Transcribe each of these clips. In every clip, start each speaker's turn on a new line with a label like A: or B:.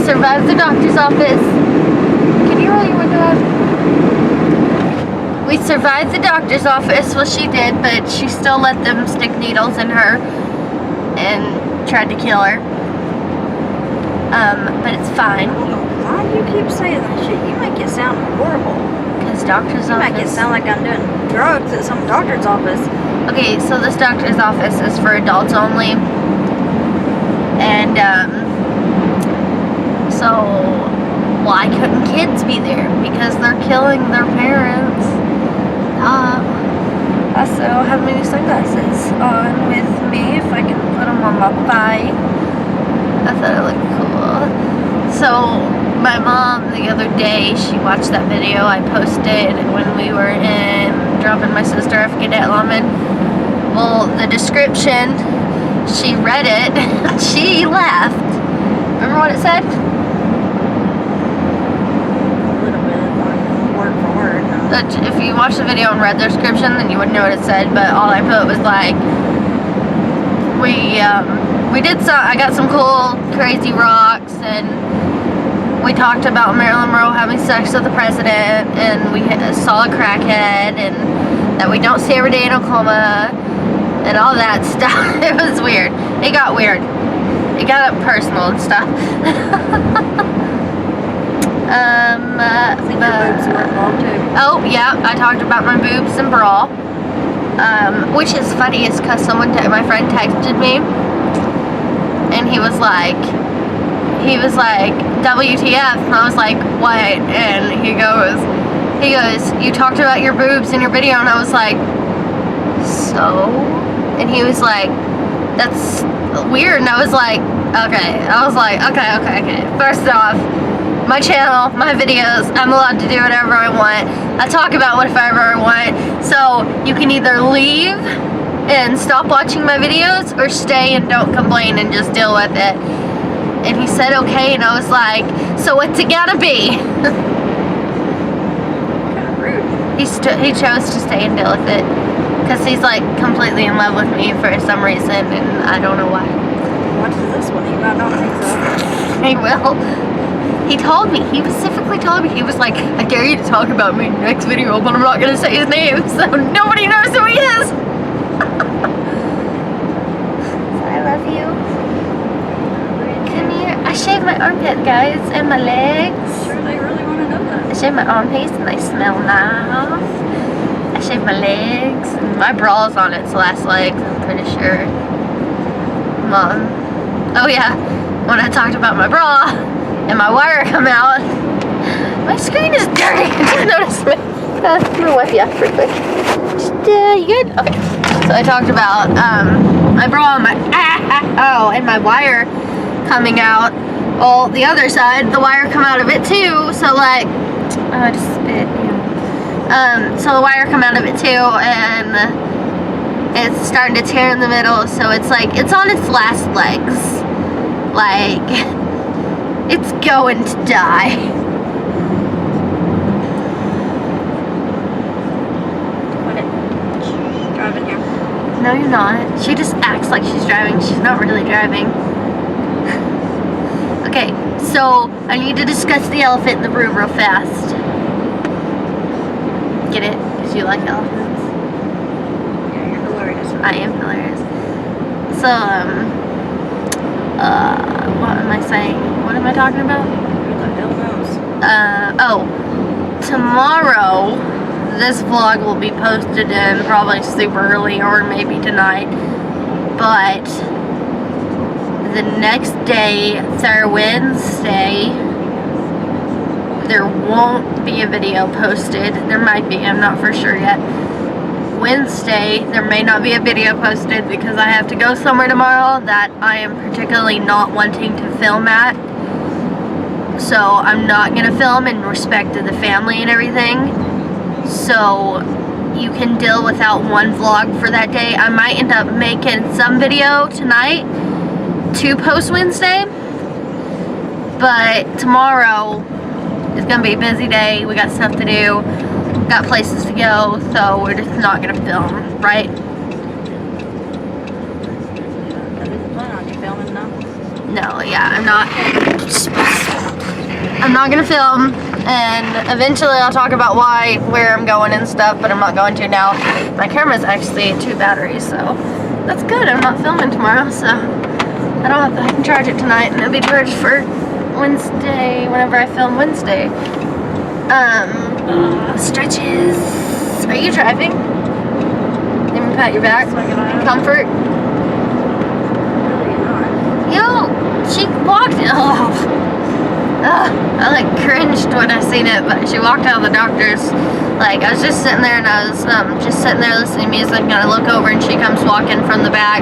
A: survived the doctor's office. Can you roll your window up? We survived the doctor's office. Well, she did, but she still let them stick needles in her and tried to kill her. But it's fine.
B: I don't know why you keep saying that shit. You make it sound horrible.
A: Because doctor's office.
B: You make it sound like I'm doing drugs at some doctor's office.
A: Okay, so this doctor's office is for adults only. And, so why couldn't kids be there? Because they're killing their parents. I also have my new sunglasses on with me, if I can put them on my thigh. I thought it looked cool. So, my mom, the other day, she watched that video I posted when we were dropping my sister off at Lawman. Well, the description, she read it, she laughed. Remember what it said? If you watched the video and read the description, then you wouldn't know what it said, but all I put was like, I got some cool, crazy rocks, and we talked about Marilyn Monroe having sex with the president, and we saw a crackhead, and that we don't see every day in Oklahoma, and all that stuff. It was weird. It got weird. It got up personal and stuff.
B: I think your boobs were involved too.
A: Oh, yeah, I talked about my boobs and bra. Which is funny is because my friend texted me, and he was like, WTF, and I was like, what? And he goes, you talked about your boobs in your video, and I was like, so? And he was like, that's weird, and I was like, okay. First off, my channel, my videos, I'm allowed to do whatever I want. I talk about whatever I want. So you can either leave and stop watching my videos, or stay and don't complain and just deal with it. And he said okay, and I was like, so what's it gotta be?
B: Kind of rude.
A: He chose to stay and deal with it. Because he's like completely in love with me for some reason, and I don't know why.
B: Watch this one, you might not think so.
A: He will. He told me, he specifically told me, he was like, I dare you to talk about me in the next video, but I'm not going to say his name, so nobody knows who he is. I love you. Come here. I shaved my armpit, guys, and my legs.
B: Sure, they really want to know that.
A: I shaved my armpits, and they smell nice. I shaved my legs, and my bra's on its last legs, I'm pretty sure. Mom. Oh, yeah, when I talked about my bra, and my wire come out. My screen is dirty. Just noticed me. I'm gonna wipe you off real quick. You good? Okay. So I talked about my bra and and my wire coming out. Well, the other side, the wire come out of it too. So like, I just spit. So the wire come out of it too, and it's starting to tear in the middle. So it's like it's on its last legs. Like, it's going to die.
B: She's driving here.
A: No, you're not. She just acts like she's driving. She's not really driving. Okay, so I need to discuss the elephant in the room real fast. Get it? Because you like elephants.
B: Yeah, you're hilarious.
A: I am hilarious. So, what am I saying? What am I talking about?
B: Who the hell knows?
A: Tomorrow, this vlog will be posted in probably super early or maybe tonight, but the next day, Wednesday, there won't be a video posted. There might be, I'm not for sure yet. Wednesday, there may not be a video posted because I have to go somewhere tomorrow that I am particularly not wanting to film at. So I'm not going to film in respect to the family and everything. So you can deal without one vlog for that day. I might end up making some video tonight to post Wednesday. But tomorrow is going to be a busy day. We got stuff to do. Got places to go, so we're just not gonna film, right?
B: That is the plan on you filming now?
A: No, yeah, I'm not. I'm not gonna film, and eventually I'll talk about where I'm going and stuff, but I'm not going to now. My camera's actually 2 batteries, so that's good. I'm not filming tomorrow, so I can charge it tonight, and it'll be charged for Wednesday, whenever I film Wednesday. Stretches. Are you driving? Let me pat your back. Comfort. Yo, she walked. I like cringed when I seen it, but she walked out of the doctor's. Like, I was just sitting there, and I was just sitting there listening to music, and I look over, and she comes walking from the back,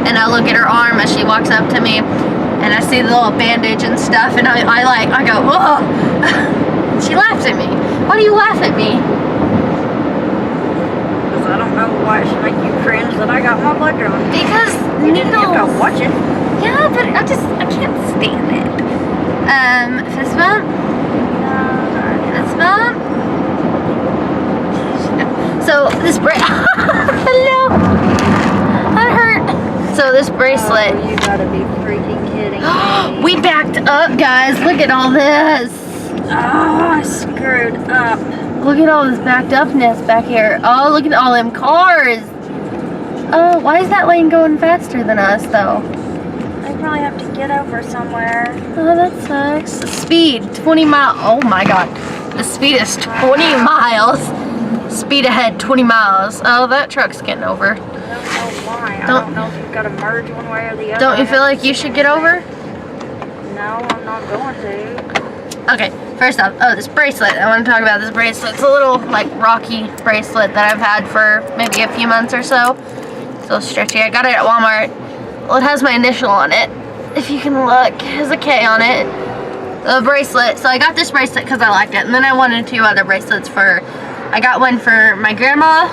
A: and I look at her arm as she walks up to me, and I see the little bandage and stuff, and I go, oh. She laughed at me. Why do you laugh at me?
B: Because I don't know why it should make you cringe that I got my blood drawn.
A: Because
B: You didn't have to
A: needles.
B: watch it.
A: Yeah, but I can't stand it. Fist bump? Fist bump? So this hello. That hurt. So this bracelet.
B: Oh, you gotta be freaking kidding me.
A: We backed up, guys. Look at all this.
B: Oh, I screwed up.
A: Look at all this backed upness back here. Oh, look at all them cars. Oh, why is that lane going faster than us, though?
B: I probably have to get over somewhere.
A: Oh, that sucks. The speed, 20 miles. Oh my god. The speed is 20 miles. Speed ahead, 20 miles. Oh, that truck's getting over.
B: I don't know why. I don't know if you've got to merge one way or the other.
A: Don't you feel like you should get over?
B: No, I'm not going to.
A: Okay, first off, this bracelet. I want to talk about this bracelet. It's a little, like, rocky bracelet that I've had for maybe a few months or so. It's a little stretchy. I got it at Walmart. Well, it has my initial on it. If you can look, it has a K on it. The bracelet. So I got this bracelet because I liked it. And then I wanted 2 other bracelets I got one for my grandma.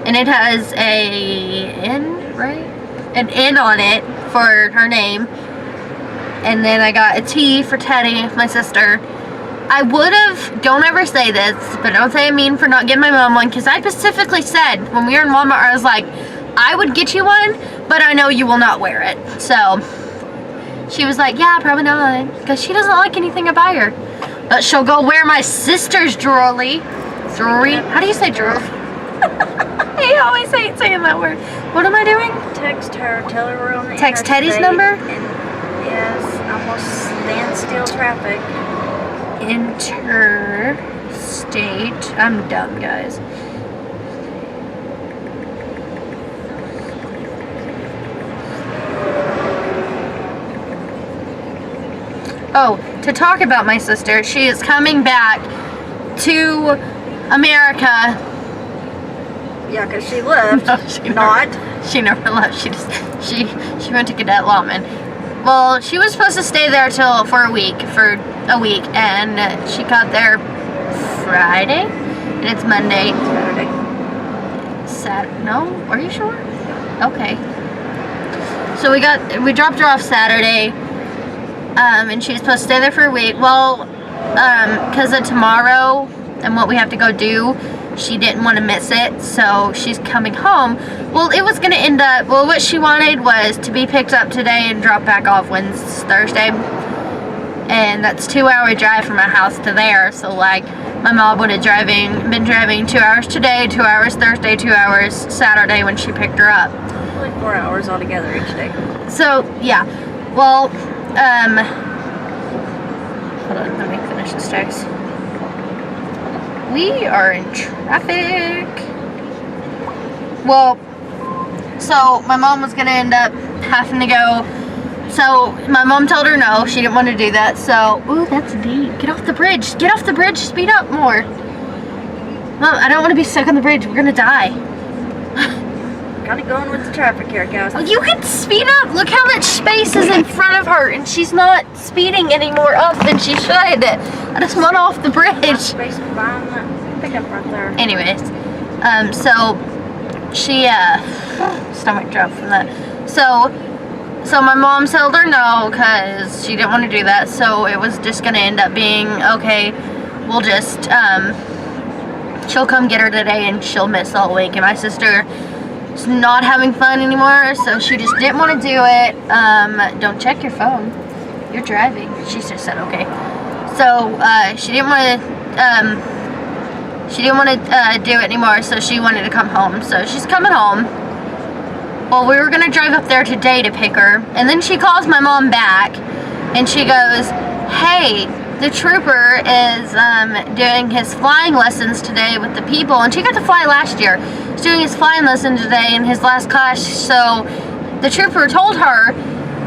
A: And it has an N on it for her name. And then I got a T for Teddy, my sister. I would have, don't ever say this, but don't say I mean for not getting my mom one, because I specifically said when we were in Walmart, I was like, I would get you one, but I know you will not wear it. So she was like, yeah, probably not, because she doesn't like anything I buy her. But she'll go wear my sister's jewelry. Jewelry? How do you say jewelry? I always hate saying that word. What am I doing?
B: Text her, tell her we're on the
A: Text Teddy's
B: interstate,
A: number?
B: And yes, almost standstill traffic.
A: Interstate. I'm dumb, guys. Oh, to talk about my sister, she is coming back to America.
B: Yeah, because she left.
A: No, she never left. She went to Cadet Lawman. Well, she was supposed to stay there for a week, and she got there Friday, and it's Monday. Saturday. No? Are you sure? Okay. So we dropped her off Saturday, and she was supposed to stay there for a week. Well, because of tomorrow and what we have to go do, she didn't want to miss it, so she's coming home. Well, it was going to end up, what she wanted was to be picked up today and dropped back off Thursday. And that's a 2-hour drive from my house to there, so like, my mom would have been driving 2 hours today, 2 hours Thursday, 2 hours Saturday when she picked her up.
B: Like 4 hours altogether each day.
A: So, yeah. Well, hold on, let me finish this text. We are in traffic. Well, so my mom was gonna end up having to go. So my mom told her no, she didn't want to do that. So, ooh, that's deep. Get off the bridge. Get off the bridge. Speed up more. Mom, I don't want to be stuck on the bridge. We're gonna die.
B: Kind of going with the traffic here, guys.
A: Oh, you can speed up. Look how much space is in front of her, and she's not speeding any more up than she should. I just went off the bridge.
B: Space behind the pickup right there.
A: Anyways, so she stomach drop from that. So my mom told her no because she didn't want to do that. So it was just gonna end up being okay. We'll just she'll come get her today, and she'll miss all week. And my sister is not having fun anymore, so she just didn't want to do it. Don't check your phone. You're driving. She just said okay. So she didn't want to do it anymore, so she wanted to come home. So she's coming home. Well, we were gonna drive up there today to pick her, and then she calls my mom back, and she goes, "Hey, the trooper is doing his flying lessons today with the people," and she got to fly last year. He's doing his flying lesson today in his last class, so the trooper told her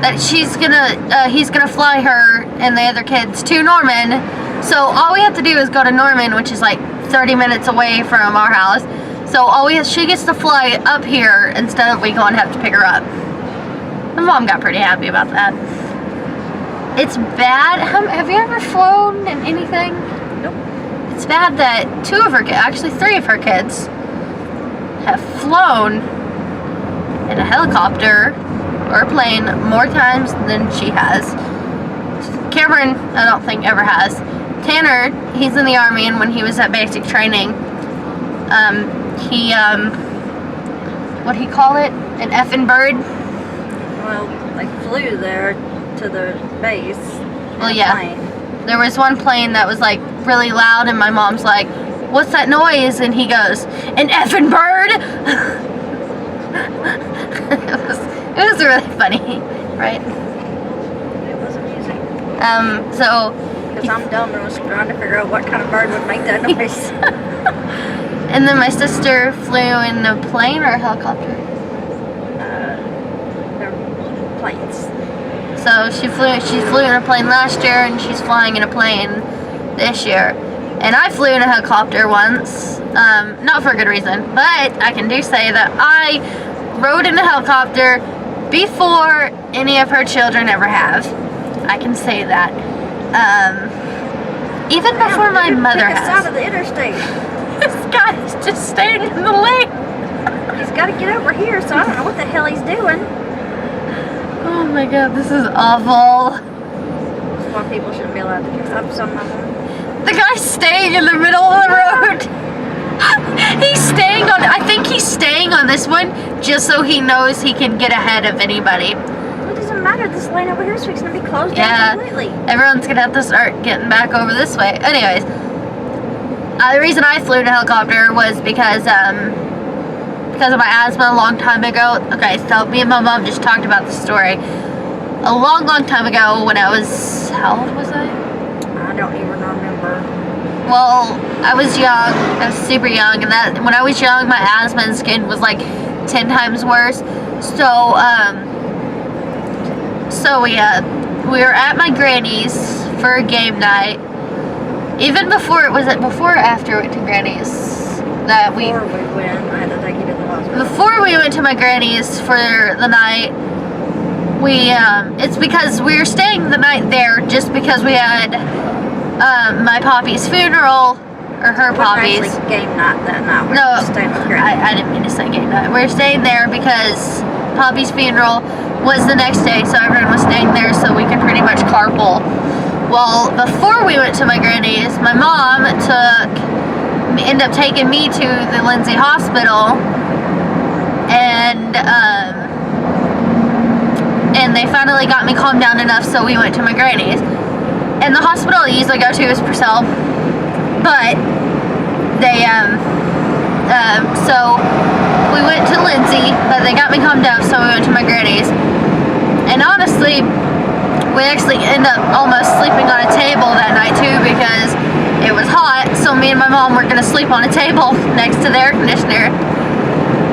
A: that he's gonna fly her and the other kids to Norman. So all we have to do is go to Norman, which is like 30 minutes away from our house. So she gets to fly up here instead of we go and have to pick her up. My mom got pretty happy about that. It's bad. Have you ever flown in anything?
B: Nope.
A: It's bad that actually 3 of her kids have flown in a helicopter or a plane more times than she has. Cameron, I don't think ever has. Tanner, he's in the Army, and when he was at basic training, what'd he call it? An effing bird?
B: Well, they flew there to the base.
A: Well, yeah.
B: Plane.
A: There was one plane that was like really loud, and my mom's like, "What's that noise?" And he goes, "An effing bird." it was really funny, right?
B: It was amusing.
A: So.
B: Because I'm dumb and was trying to figure out what kind of bird would make that noise.
A: And then my sister flew in a plane or a helicopter.
B: They're planes.
A: So she flew in a plane last year, and she's flying in a plane this year. And I flew in a helicopter once, not for a good reason, but I can do say that I rode in a helicopter before any of her children ever have. I can say that. Even before my mother
B: Pick us
A: has.
B: out of the interstate.
A: This guy's just staying in the lane.
B: He's got to get over here, so I don't know what the hell he's doing.
A: Oh my god, this is awful.
B: That's why people shouldn't be allowed to pick up some of them.
A: The guy's staying in the middle of the road. I think he's staying on this one just so he knows he can get ahead of anybody.
B: It doesn't matter. This lane over here is fixing to be closed
A: Yeah,
B: down completely.
A: everyone's gonna have to start getting back over this way. Anyways, the reason I flew in a helicopter was because of my asthma a long time ago. Okay, so me and my mom just talked about this story. A long, long time ago when I was, how old was I?
B: I don't even remember.
A: Well, I was young. I was super young, and when I was young, my asthma and skin was like 10 times worse. So, we were at my granny's for a game night. Even before or after we went to granny's that we.
B: Before we went, I had to take you to the hospital.
A: Before we went to my granny's for the night, it's because we were staying the night there just because we had my poppy's funeral, or her poppy's.
B: Actually, game night that night. We
A: No,
B: were staying with Granny.
A: I didn't mean to say game night. We were staying there because Poppy's funeral was the next day, so everyone was staying there so we could pretty much carpool. Well, before we went to my granny's, my mom ended up taking me to the Lindsay Hospital, and they finally got me calmed down enough, so we went to my granny's. And the hospital I usually go to is Purcell, but they so we went to Lindsay, but they got me calmed down, so we went to my granny's. And honestly, we actually ended up almost sleeping on a table that night too because it was hot, so me and my mom were gonna sleep on a table next to the air conditioner.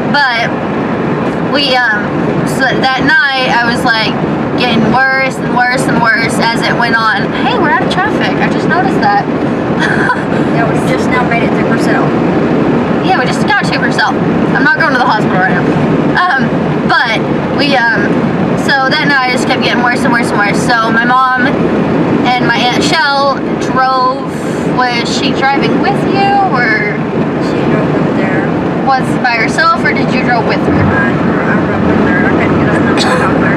A: But so that night I was like getting worse and worse and worse as it went on. Hey, we're out of traffic. I just noticed that.
B: Yeah, we just now made it to Purcell.
A: Yeah, we just got to Purcell. I'm not going to the hospital right now. But so that night I just kept getting worse and worse and worse. So my mom and my Aunt Shell drove. Was she driving with you, or?
B: She drove up there.
A: Was by herself, or did you drove with her?
B: I drove with her. I couldn't get on the helicopter.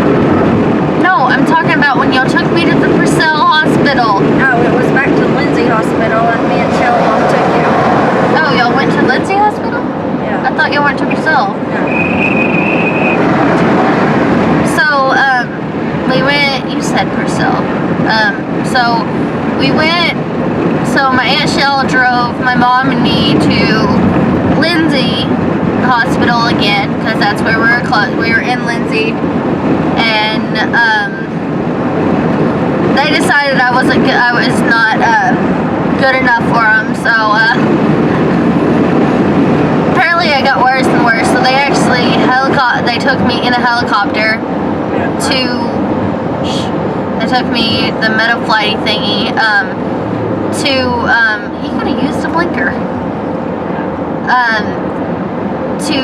A: No, I'm talking about when y'all took me to the Purcell Hospital.
B: No, it was back to Lindsay Hospital, and me and Shell mom took you.
A: Oh, y'all went to Lindsay Hospital?
B: Yeah.
A: I thought y'all went to Purcell.
B: No.
A: So, we went, you said Purcell. So, we went, so my Aunt Shell drove my mom and me to Lindsay Hospital again, because that's where we were close. We were in Lindsay, and they decided I was not good enough for them, so apparently I got worse and worse, so they actually they took me in a helicopter they took me, the Metaflighty thingy, he could have used a blinker, to